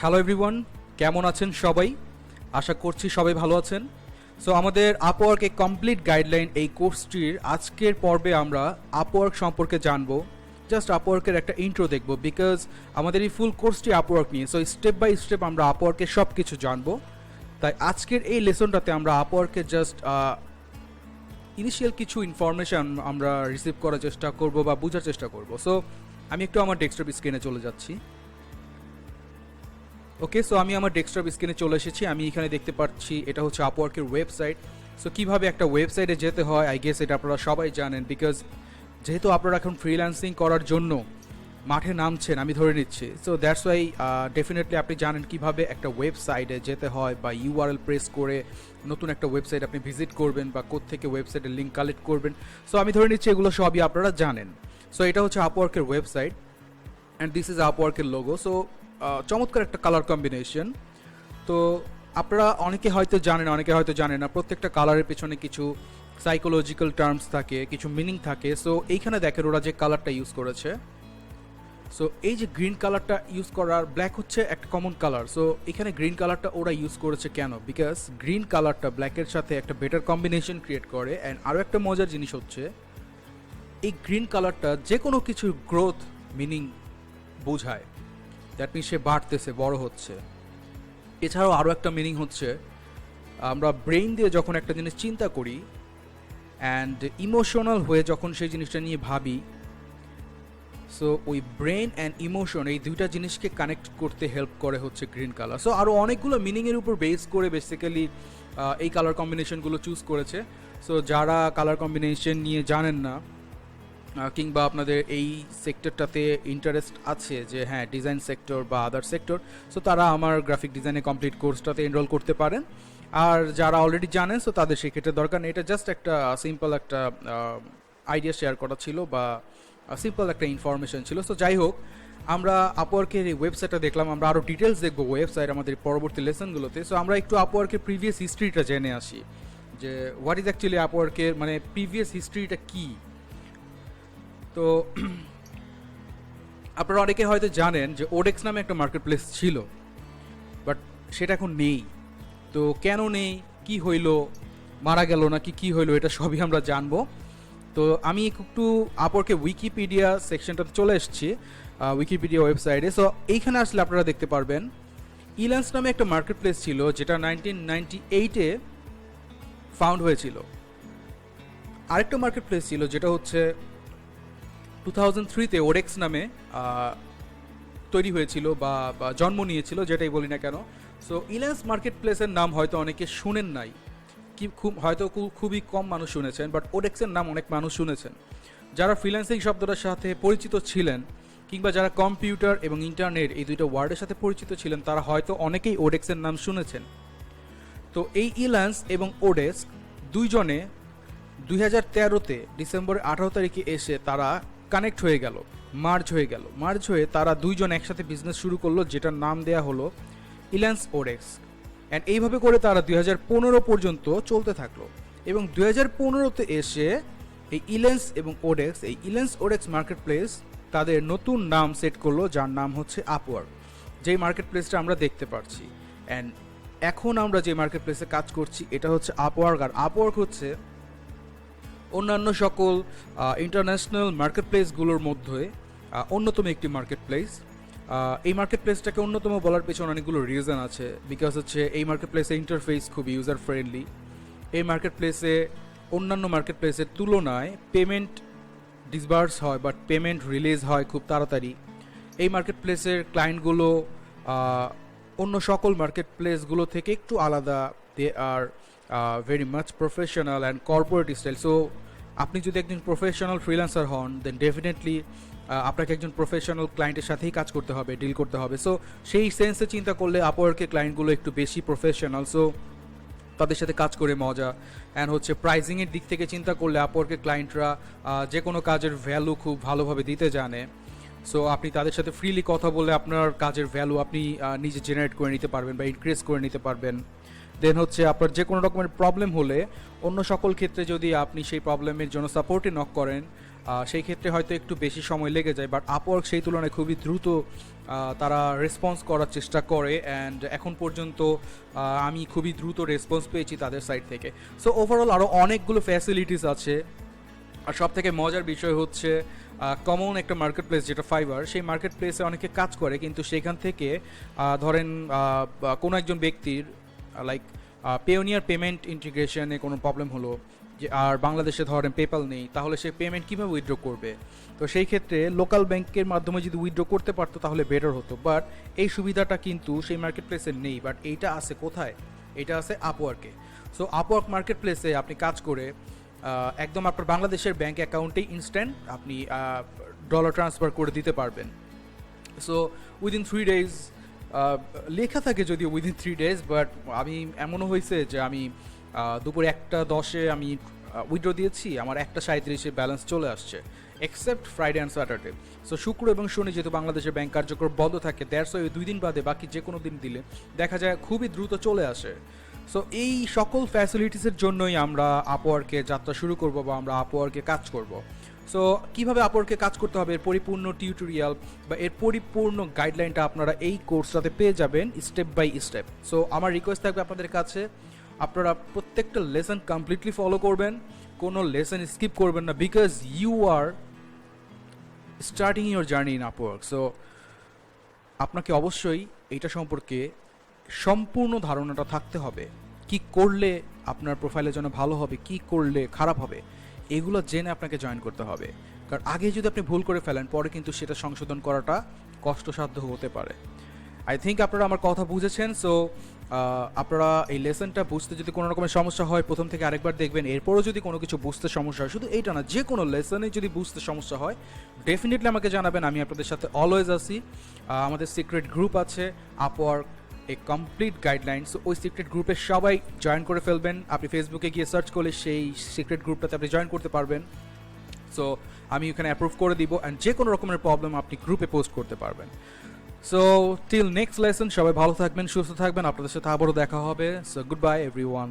Hello everyone, কেমন আছেন সবাই? আশা করছি সবাই ভালো আছেন। সো আমাদের আপওয়ার্ক এ কমপ্লিট গাইডলাইন এই কোর্সটির আজকের পর্বে আমরা আপওয়ার্ক সম্পর্কে জানবো। জাস্ট আপওয়ার্কের একটা ইন্ট্রো দেখবো, বিকজ আমাদের এই ফুল কোর্সটি আপওয়ার্ক নিয়ে। সো স্টেপ বাই স্টেপ আমরা আপওয়ার্কের সব কিছু জানবো। তাই আজকের এই লেসনটাতে আমরা আপওয়ার্কের জাস্ট ইনিশিয়াল কিছু ইনফরমেশান আমরা রিসিভ করার চেষ্টা করব বা বোঝার চেষ্টা করব। সো আমি একটু আমার ডেস্কটপ স্ক্রিনে চলে যাচ্ছি। ওকে, সো আমি আমার ডেস্কটপ স্ক্রিনে চলে এসেছি। আমি এখানে দেখতে পাচ্ছি এটা হচ্ছে আপওয়ার্কের ওয়েবসাইট। সো কীভাবে একটা ওয়েবসাইটে যেতে হয়, আই গেস এটা আপনারা সবাই জানেন, বিকজ যেহেতু আপনারা এখন ফ্রিল্যান্সিং করার জন্য মাঠে নামছেন আমি ধরে নিচ্ছি। সো দ্যাটস ওয়াই ডেফিনেটলি আপনি জানেন কীভাবে একটা ওয়েবসাইটে যেতে হয় বা ইউআরএল প্রেস করে নতুন একটা ওয়েবসাইট আপনি ভিজিট করবেন বা কোত্থেকে ওয়েবসাইটের লিঙ্ক কালেক্ট করবেন। সো আমি ধরে নিচ্ছি এগুলো সবই আপনারা জানেন। সো এটা হচ্ছে আপওয়ার্কের ওয়েবসাইট অ্যান্ড দিস ইজ আপওয়ার্কের লোগো। সো চমৎকার একটা কালার কম্বিনেশন। তো আপনারা অনেকে হয়তো জানেন, অনেকে হয়তো জানেন না, প্রত্যেকটা কালারের পেছনে কিছু সাইকোলজিক্যাল টার্মস থাকে, কিছু মিনিং থাকে। সো এইখানে দেখেন ওরা যে কালারটা ইউজ করেছে, সো এই যে গ্রিন কালারটা ইউজ করার, ব্ল্যাক হচ্ছে একটা কমন কালার। সো এখানে গ্রিন কালারটা ওরা ইউজ করেছে কেন? বিকজ গ্রিন কালারটা ব্ল্যাকের সাথে একটা বেটার কম্বিনেশন ক্রিয়েট করে। অ্যান্ড আরও একটা মজার জিনিস হচ্ছে এই গ্রিন কালারটা যে কোনো কিছুর গ্রোথ মিনিং বোঝায়। দ্যাট মিনস সে বাড়তেছে, বড় হচ্ছে। এছাড়াও আরও একটা মিনিং হচ্ছে আমরা ব্রেইন দিয়ে যখন একটা জিনিস চিন্তা করি অ্যান্ড ইমোশনাল হয়ে যখন সেই জিনিসটা নিয়ে ভাবি, সো ওই ব্রেন অ্যান্ড ইমোশন এই দুইটা জিনিসকে কানেক্ট করতে হেল্প করে হচ্ছে গ্রিন কালার। সো আরও অনেকগুলো মিনিংয়ের উপর বেস করে বেসিক্যালি এই কালার কম্বিনেশনগুলো চুজ করেছে। সো যারা কালার কম্বিনেশন নিয়ে জানেন না কিংবা আপনাদের এই সেক্টরটাতে ইন্টারেস্ট আছে যে হ্যাঁ ডিজাইন সেক্টর বা আদার সেক্টর, সো তারা আমার গ্রাফিক ডিজাইনে কমপ্লিট কোর্সটাতে এনরোল করতে পারেন। আর যারা অলরেডি জানেন সো তাদের সেক্ষেত্রে দরকার নেই। এটা জাস্ট একটা সিম্পল একটা আইডিয়া শেয়ার করা ছিল বা সিম্পল একটা ইনফরমেশন ছিল। সো যাই হোক, আমরা আপওয়ার্কের এই ওয়েবসাইটটা দেখলাম, আমরা আরও ডিটেলস দেখবো ওয়েবসাইট আমাদের পরবর্তী লেসনগুলোতে। সো আমরা একটু আপওয়ার্কের প্রিভিয়াস হিস্ট্রিটা জেনে আসি যে হোয়াট ইজ অ্যাকচুয়ালি আপওয়ার্কের মানে প্রিভিয়াস হিস্ট্রিটা কী। তো আপনারা অনেকে হয়তো জানেন যে ওডেক্স নামে একটা মার্কেট প্লেস ছিল, বাট সেটা এখন নেই। তো কেন নেই, কি হইলো, মারা গেল নাকি কি হইলো, এটা সবই আমরা জানবো। তো আমি একটু আপওয়ার্কে উইকিপিডিয়া সেকশনটাতে চলে এসেছি, উইকিপিডিয়া ওয়েবসাইটে। সো এইখানে আসলে আপনারা দেখতে পারবেন ইলান্স নামে একটা মার্কেট প্লেস ছিল যেটা 1998-এ ফাউন্ড হয়েছিল। আরেকটা মার্কেট প্লেস ছিল যেটা হচ্ছে 2003-তে ওডেক্স নামে তৈরি হয়েছিল বা জন্ম নিয়েছিল, যেটাই বলি না কেন। সো ইলান্স মার্কেট প্লেসের নাম হয়তো অনেকে শুনেন নাই, হয়তো খুবই কম মানুষ শুনেছেন, বাট ওডেক্সের নাম অনেক মানুষ শুনেছেন। যারা ফ্রিল্যান্সিং শব্দটার সাথে পরিচিত ছিলেন কিংবা যারা কম্পিউটার এবং ইন্টারনেট এই দুইটা ওয়ার্ডের সাথে পরিচিত ছিলেন, তারা হয়তো অনেকেই ওডেক্সের নাম শুনেছেন। তো এই ইলান্স এবং ওডেক্স দুইজনে 2013-তে ডিসেম্বর 18 তারিখে এসে তারা কানেক্ট হয়ে গেল, মার্জ হয়ে তারা দুইজন একসাথে বিজনেস শুরু করলো, যেটার নাম দেয়া হলো ইলান্স ওডেক্স। অ্যান্ড এইভাবে করে তারা 2015 পর্যন্ত চলতে থাকলো। এবং 2015-তে এসে এই ইলান্স এবং ওডেক্স, এই ইলান্স ওডেক্স মার্কেট প্লেস তাদের নতুন নাম সেট করলো, যার নাম হচ্ছে আপওয়ার্ক, যেই মার্কেট প্লেসটা আমরা দেখতে পাচ্ছি। অ্যান্ড এখন আমরা যে মার্কেট প্লেসে কাজ করছি এটা হচ্ছে আপওয়ার্ক। আর আপওয়ার্ক হচ্ছে অন্যান্য সকল ইন্টারন্যাশনাল মার্কেট প্লেসগুলোর মধ্যে অন্যতম একটি মার্কেট প্লেস। এই মার্কেট প্লেসটাকে অন্যতম বলার পেছনে অনেকগুলো রিজন আছে, বিকজ হচ্ছে এই মার্কেট প্লেসের ইন্টারফেস খুব ইউজার ফ্রেন্ডলি। এই মার্কেট প্লেসে অন্যান্য মার্কেট প্লেসের তুলনায় পেমেন্ট ডিসবার্স হয় বাট পেমেন্ট রিলিজ হয় খুব তাড়াতাড়ি। এই মার্কেট প্লেসের ক্লায়েন্টগুলো অন্য সকল মার্কেট প্লেসগুলো থেকে একটু আলাদা। They are very much professional and corporate style. So আপনি যদি একজন প্রফেশনাল ফ্রিল্যান্সার হন দেন ডেফিনেটলি আপনাকে একজন প্রফেশনাল ক্লায়েন্টের সাথেই কাজ করতে হবে, ডিল করতে হবে। সো সেই সেন্সে চিন্তা করলে আপওয়ার্কের ক্লায়েন্টগুলো একটু বেশি প্রফেশনাল। সো তাদের সাথে কাজ করে মজা। অ্যান্ড হচ্ছে প্রাইজিংয়ের দিক থেকে চিন্তা করলে আপওয়ার্কের ক্লায়েন্টরা যে কোনো কাজের ভ্যালু খুব ভালোভাবে দিতে জানে। সো আপনি তাদের সাথে ফ্রিলি কথা বলে আপনার কাজের ভ্যালু আপনি নিজে জেনারেট করে নিতে পারবেন বা ইনক্রিজ করে নিতে পারবেন। দেন হচ্ছে আপনার যে কোনো রকমের প্রবলেম হলে অন্য সকল ক্ষেত্রে যদি আপনি সেই প্রবলেমের জন্য সাপোর্টে নক করেন, সেই ক্ষেত্রে হয়তো একটু বেশি সময় লেগে যায়, বাট আপওয়ার্ক সেই তুলনায় খুবই দ্রুত তারা রেসপন্স করার চেষ্টা করে, অ্যান্ড এখন পর্যন্ত আমি খুবই দ্রুত রেসপন্স পেয়েছি তাদের সাইড থেকে। সো ওভারঅল আরও অনেকগুলো ফ্যাসিলিটিস আছে। আর সব থেকে মজার বিষয় হচ্ছে কমন একটা মার্কেট প্লেস যেটা ফাইবার, সেই মার্কেট প্লেসে অনেকে কাজ করে, কিন্তু সেখান থেকে ধরেন কোনো একজন ব্যক্তির লাইক পেওনিয়ার পেমেন্ট ইন্টিগ্রেশনে কোনো প্রবলেম হলো, যে আর বাংলাদেশে ধরেন পেপ্যাল নেই, তাহলে সে পেমেন্ট কীভাবে উইথড্র করবে? তো সেই ক্ষেত্রে লোকাল ব্যাংকের মাধ্যমে যদি উইথড্র করতে পারতো তাহলে বেটার হতো, বাট এই সুবিধাটা কিন্তু সেই মার্কেট প্লেসে নেই। বাট এইটা আছে কোথায়? এটা আছে আপওয়ার্কে। সো আপওয়ার্ক মার্কেট প্লেসে আপনি কাজ করে একদম আপনার বাংলাদেশের ব্যাংক অ্যাকাউন্টেই ইনস্ট্যান্ট আপনি ডলার ট্রান্সফার করে দিতে পারবেন। সো উইদিন 3 ডেজ, লেখা থাকে যদিও উইদিন 3 ডেজ, বাট আমি এমনও হয়েছে যে আমি দুপুর 1:10 আমি উইথড্র দিয়েছি, আমার 1:37 ব্যালেন্স চলে আসছে, except Friday and Saturday. So শুক্র এবং শনি যেহেতু বাংলাদেশের ব্যাংক কার্যক্রম বন্ধ থাকে, দ্যাটস ওয়াই 2 দিন বাদে বাকি যে কোনো দিন দিলে দেখা যায় খুবই দ্রুত চলে আসে। সো এই সকল ফ্যাসিলিটিসের জন্যই আমরা আপওয়ার্কে যাত্রা শুরু করব বা আমরা আপওয়ার্কে কাজ করব। সো কীভাবে আপওয়ার্কে কাজ করতে হবে এর পরিপূর্ণ টিউটোরিয়াল বা এর পরিপূর্ণ গাইডলাইনটা আপনারা এই কোর্সটাতে পেয়ে যাবেন স্টেপ বাই স্টেপ। সো আমার রিকোয়েস্ট থাকবে আপনাদের কাছে, আপনারা প্রত্যেকটা লেসন কমপ্লিটলি ফলো করবেন, কোনো লেসন স্কিপ করবেন না, because you are starting your journey in Upwork. So আপনাকে অবশ্যই এইটা সম্পর্কে সম্পূর্ণ ধারণাটা থাকতে হবে, কি করলে আপনার প্রোফাইলের জন্য ভালো হবে, কি করলে খারাপ হবে, এগুলো জেনে আপনাকে জয়েন করতে হবে। কারণ আগে যদি আপনি ভুল করে ফেলেন পরে কিন্তু সেটা সংশোধন করাটা কষ্টসাধ্য হতে পারে। আই থিঙ্ক আপনারা আমার কথা বুঝেছেন। সো আপনারা এই লেসনটা বুঝতে যদি কোনো রকমের সমস্যা হয় প্রথম থেকে আরেকবার দেখবেন, এরপরও যদি কোনো কিছু বুঝতে সমস্যা হয়, শুধু এইটা না, যে কোনো লেসনে যদি বুঝতে সমস্যা হয় ডেফিনেটলি আমাকে জানাবেন, আমি আপনাদের সাথে অলওয়েজ আছি। আমাদের সিক্রেট গ্রুপ আছে আপওয়ার্ক এ কমপ্লিট গাইডলাইন, সো ওই সিক্রেট গ্রুপে সবাই জয়েন করে ফেলবেন। আপনি ফেসবুকে গিয়ে সার্চ করলে সেই সিক্রেট গ্রুপটাতে আপনি জয়েন করতে পারবেন। সো আমি এখানে অ্যাপ্রুভ করে দিব, অ্যান্ড যে কোনো রকমের প্রবলেম আপনি গ্রুপে পোস্ট করতে পারবেন। সো টিল নেক্সট লেসন, সবাই ভালো থাকবেন, সুস্থ থাকবেন, আপনাদের সাথে আবারও দেখা হবে। So good bye everyone.